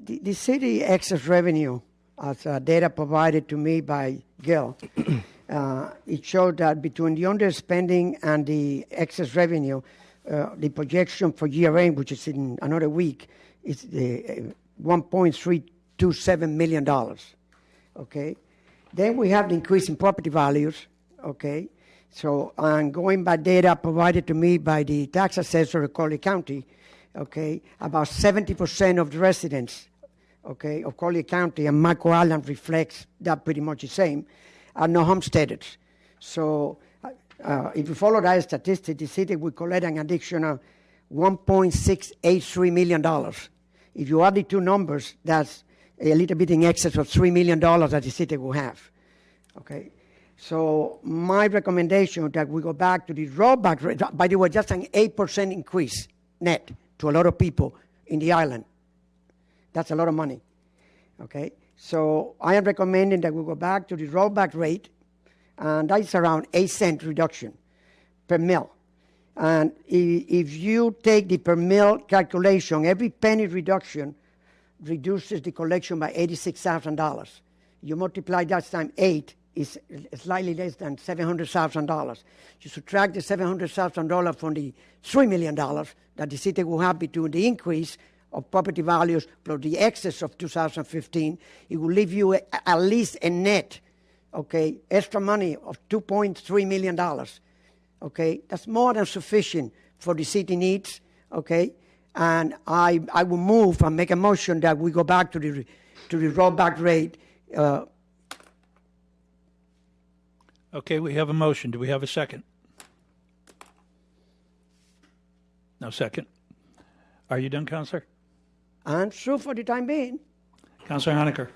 The city excess revenue, as data provided to me by Gil, it showed that between the underspending and the excess revenue, the projection for year end, which is in another week, is $1.327 million. Okay, then we have the increase in property values. Okay, so I'm going by data provided to me by the tax assessor of Collier County. Okay, about 70% of the residents, okay, of Collier County and Marco Island reflects that pretty much the same, are no homesteaders. So if you follow that statistic, the city will collect an additional $1.683 million. If you add the two numbers, that's a little bit in excess of $3 million that the city will have. Okay, so my recommendation is that we go back to the rollback rate. By the way, just an 8% increase net to a lot of people in the island. That's a lot of money. Okay, so I am recommending that we go back to the rollback rate, and that's around 8-cent reduction per mil. And if you take the per mil calculation, every penny reduction reduces the collection by $86,000. You multiply that times 8, is slightly less than $700,000. You subtract the $700,000 from the $3 million that the city will have between the increase of property values plus the excess of 2015, it will leave you at least a net, okay, extra money of $2.3 million. Okay, that's more than sufficient for the city needs. Okay, and I will move and make a motion that we go back to the rollback rate. Okay, we have a motion. Do we have a second? No second. Are you done, Councilor? I'm sure for the time being. Councilor Honecker.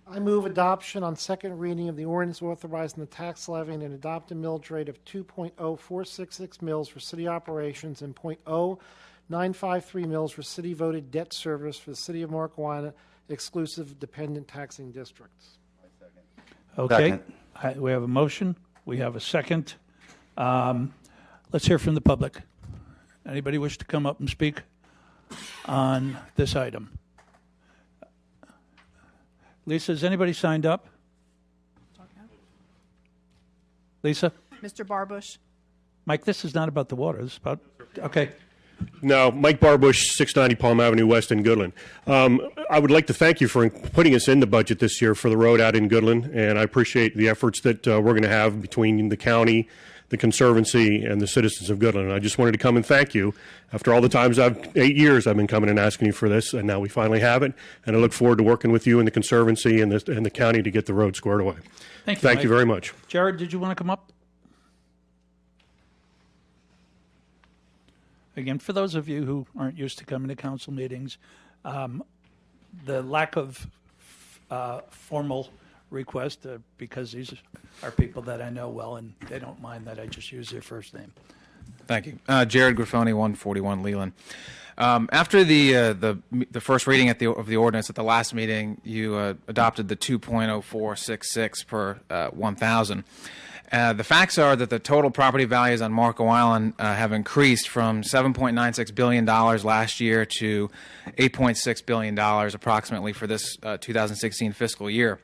I move adoption on second reading of the ordinance authorizing the tax levy and adopt a millage rate of 2.0466 mils for city operations and 0.0953 mils for city voted debt service for the city of Marco Island exclusive dependent taxing districts. Okay, we have a motion. We have a second. Let's hear from the public. Anybody wish to come up and speak on this item? Lisa, has anybody signed up? Lisa? Mr. Barbush. Mike, this is not about the water. This is about, okay. No, Mike Barbush, 690 Palm Avenue West in Goodland. I would like to thank you for putting us in the budget this year for the road out in Goodland, and I appreciate the efforts that we're going to have between the county, the Conservancy, and the citizens of Goodland. I just wanted to come and thank you. After all the times 8 years I've been coming and asking you for this, and now we finally have it, and I look forward to working with you and the Conservancy and the county to get the road squared away. Thank you, Thank Mike. you very much. Jared, did you want to come up? Again, for those of you who aren't used to coming to council meetings, the lack of formal request, because these are people that I know well, and they don't mind that I just use their first name. Thank you. Jared Grifoni, 141 Leland. After the first reading of the ordinance at the last meeting, you adopted the 2.0466 per 1,000. The facts are that the total property values on Marco Island have increased from $7.96 billion last year to $8.6 billion approximately for this 2016 fiscal year.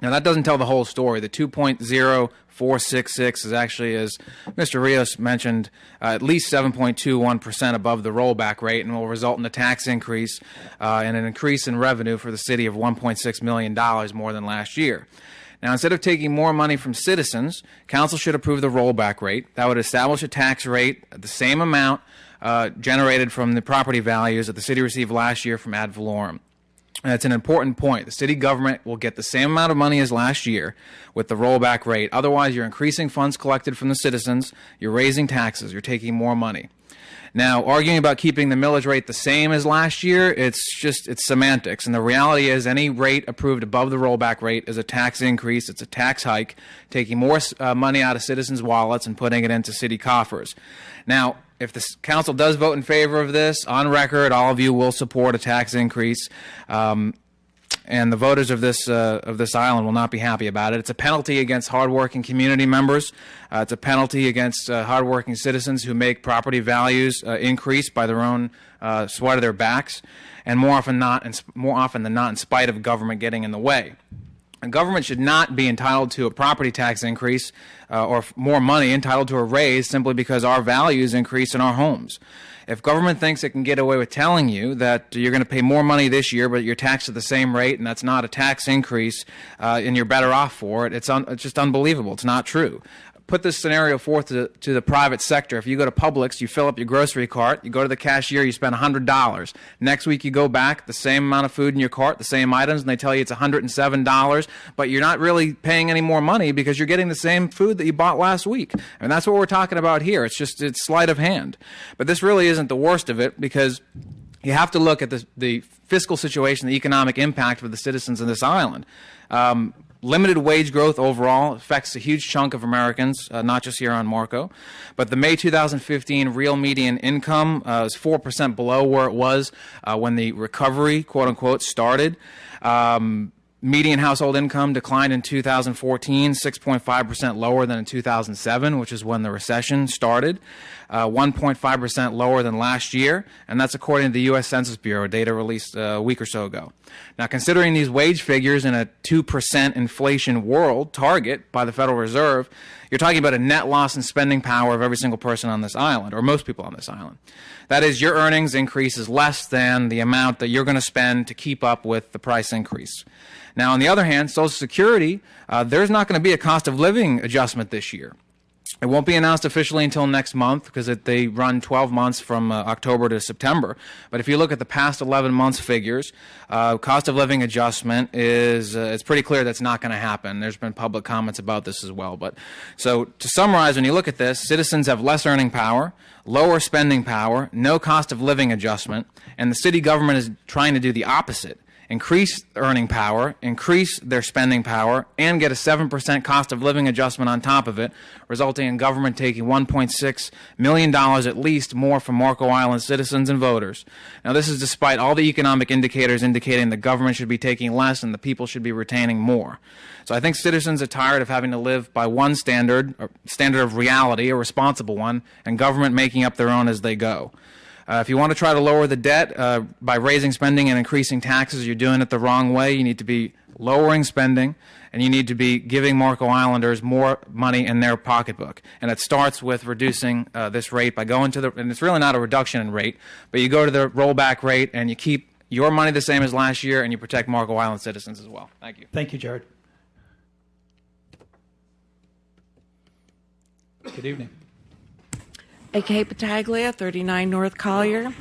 Now, that doesn't tell the whole story. The 2.0466 is actually, as Mr. Rios mentioned, at least 7.21% above the rollback rate and will result in a tax increase and an increase in revenue for the city of $1.6 million more than last year. Now, instead of taking more money from citizens, council should approve the rollback rate. That would establish a tax rate at the same amount generated from the property values that the city received last year from ad valorem. And that's an important point. The city government will get the same amount of money as last year with the rollback rate. Otherwise, you're increasing funds collected from the citizens, you're raising taxes, you're taking more money. Now, arguing about keeping the millage rate the same as last year, it's semantics. And the reality is any rate approved above the rollback rate is a tax increase. It's a tax hike, taking more money out of citizens' wallets and putting it into city coffers. Now, if the council does vote in favor of this, on record, all of you will support a tax increase. and the voters of this island will not be happy about it. It's a penalty against hardworking community members. It's a penalty against hardworking citizens who make property values increase by their own sweat of their backs, and more often than not, in spite of government getting in the way. A government should not be entitled to a property tax increase or more money, entitled to a raise simply because our values increase in our homes. If government thinks it can get away with telling you that you're going to pay more money this year, but you're taxed at the same rate, and that's not a tax increase, and you're better off for it, it's just unbelievable. It's not true. Put this scenario forth to the private sector. If you go to Publix, you fill up your grocery cart, you go to the cashier, you spend $100. Next week you go back, the same amount of food in your cart, the same items, and they tell you it's $107, but you're not really paying any more money because you're getting the same food that you bought last week. And that's what we're talking about here. It's sleight of hand. But this really isn't the worst of it, because you have to look at the fiscal situation, the economic impact for the citizens of this island. Limited wage growth overall affects a huge chunk of Americans, not just here on Marco. But the May 2015 real median income is 4% below where it was when the recovery, quote unquote, started. Median household income declined in 2014, 6.5% lower than in 2007, which is when the recession started, 1.5% lower than last year, and that's according to the U.S. Census Bureau, data released a week or so ago. Now, considering these wage figures in a 2% inflation world target by the Federal Reserve, you're talking about a net loss in spending power of every single person on this island, or most people on this island. That is, your earnings increase is less than the amount that you're going to spend to keep up with the price increase. Now, on the other hand, Social Security, there's not going to be a cost of living adjustment this year. It won't be announced officially until next month because they run 12 months from October to September. But if you look at the past 11 months figures, cost of living adjustment it's pretty clear that's not going to happen. There's been public comments about this as well. But so to summarize, when you look at this, citizens have less earning power, lower spending power, no cost of living adjustment, and the city government is trying to do the opposite. Increase earning power, increase their spending power, and get a 7% cost of living adjustment on top of it, resulting in government taking $1.6 million at least more from Marco Island citizens and voters. Now, this is despite all the economic indicators indicating the government should be taking less and the people should be retaining more. So I think citizens are tired of having to live by one standard of reality, a responsible one, and government making up their own as they go. If you want to try to lower the debt by raising spending and increasing taxes, you're doing it the wrong way. You need to be lowering spending, and you need to be giving Marco Islanders more money in their pocketbook. And it starts with reducing this rate by going to and it's really not a reduction in rate, but you go to the rollback rate and you keep your money the same as last year, and you protect Marco Island citizens as well. Thank you. Thank you, Jared. Good evening. A.K. Pataglia, 39 North Collier.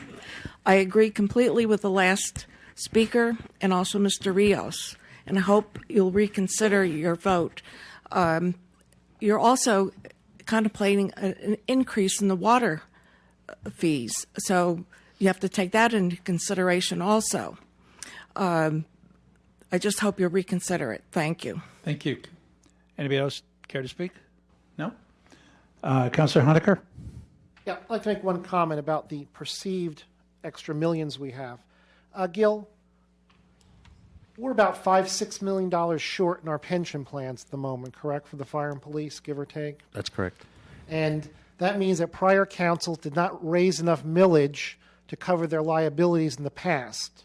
I agree completely with the last speaker and also Mr. Rios, and I hope you'll reconsider your vote. You're also contemplating an increase in the water fees, so you have to take that into consideration also. I just hope you'll reconsider it. Thank you. Thank you. Anybody else care to speak? No? Councilor Honecker? Yeah, I'd like to make one comment about the perceived extra millions we have. Gil, we're about $5-6 million short in our pension plans at the moment, correct, for the fire and police, give or take? That's correct. And that means that prior councils did not raise enough millage to cover their liabilities in the past.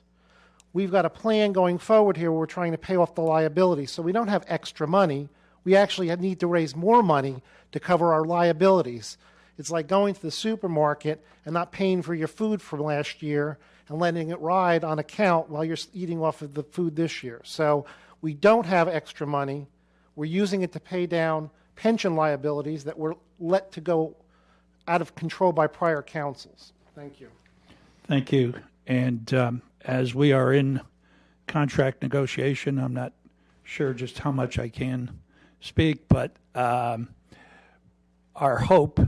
We've got a plan going forward here where we're trying to pay off the liabilities, so we don't have extra money. We actually need to raise more money to cover our liabilities. It's like going to the supermarket and not paying for your food from last year and letting it ride on account while you're eating off of the food this year. So we don't have extra money. We're using it to pay down pension liabilities that were let to go out of control by prior councils. Thank you. Thank you. And as we are in contract negotiation, I'm not sure just how much I can speak, but our hope,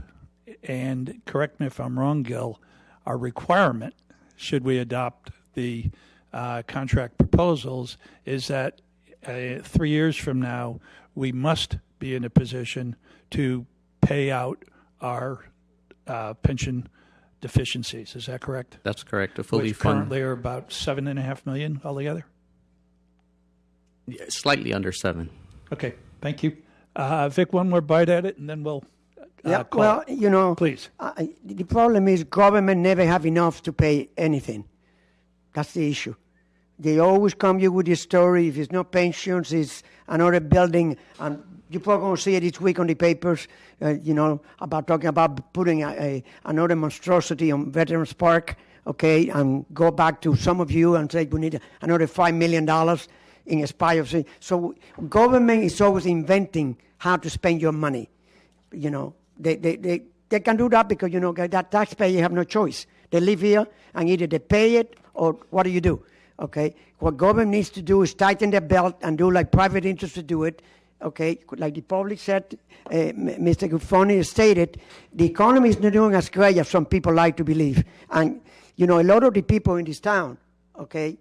and correct me if I'm wrong, Gil, our requirement, should we adopt the contract proposals, is that 3 years from now, we must be in a position to pay out our pension deficiencies. Is that correct? That's correct. To fully Which fund. currently are about $7.5 million altogether. Slightly under 7. Okay, thank you. Vic, one more bite at it, and then we'll Yeah, call well, it. you know, Please. The problem is government never have enough to pay anything. That's the issue. They always come you with this story. If it's not pensions, it's another building. And you're probably going to see it each week on the papers, about talking about putting another monstrosity on Veterans Park, okay, and go back to some of you and say we need another $5 million in Aspire. So government is always inventing how to spend your money. You know, they can do that because, that taxpayer have no choice. They live here and either they pay it or what do? Okay, what government needs to do is tighten their belt and do like private interests to do it. Okay, like the public said, Mr. Gufoni stated, the economy is not doing as great as some people like to believe. And, a lot of the people in this town, okay,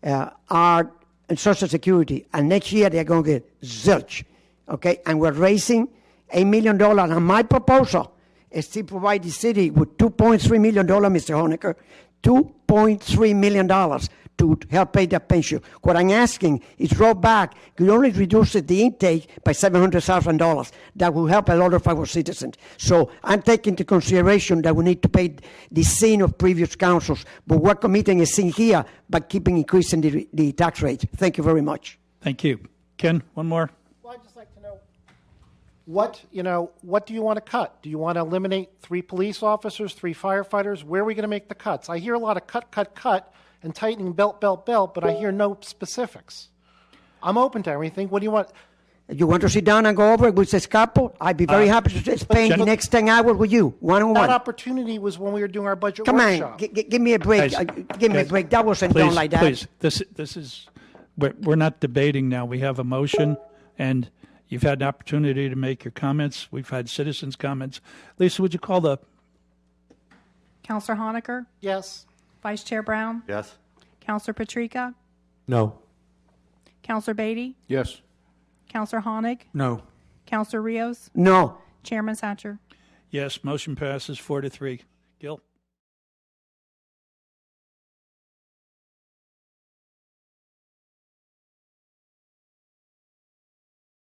are in Social Security. And next year they're going to get zilch. Okay, and we're raising $8 million. And my proposal is to provide the city with $2.3 million, Mr. Honecker, $2.3 million to help pay that pension. What I'm asking is roll back. You only reduce the intake by $700,000. That will help a lot of our citizens. So I'm taking into consideration that we need to pay the sin of previous councils, but we're committing a sin here by keeping increasing the tax rate. Thank you very much. Thank you. Ken, one more? Well, I'd just like to know what do you want to cut? Do you want to eliminate 3 police officers, 3 firefighters? Where are we going to make the cuts? I hear a lot of cut, and tightening belt, but I hear no specifics. I'm open to everything. What do you want? You want to sit down and go over it with Escapo? I'd be very happy to spend the next 10 hours with you, one-on-one. That opportunity was when we were doing our budget Come workshop. on, give me a break. Guys, Give me a break. That wasn't done like that. Please, this is, we're not debating now. We have a motion, and you've had an opportunity to make your comments. We've had citizens' comments. Lisa, would you call the... Counselor Honecker? Yes. Vice Chair Brown? Yes. Counselor Patrica? No. Counselor Beatty? Yes. Counselor Honig? No. Counselor Rios? No. Chairman Satcher? Yes, motion passes 4-3. Gil?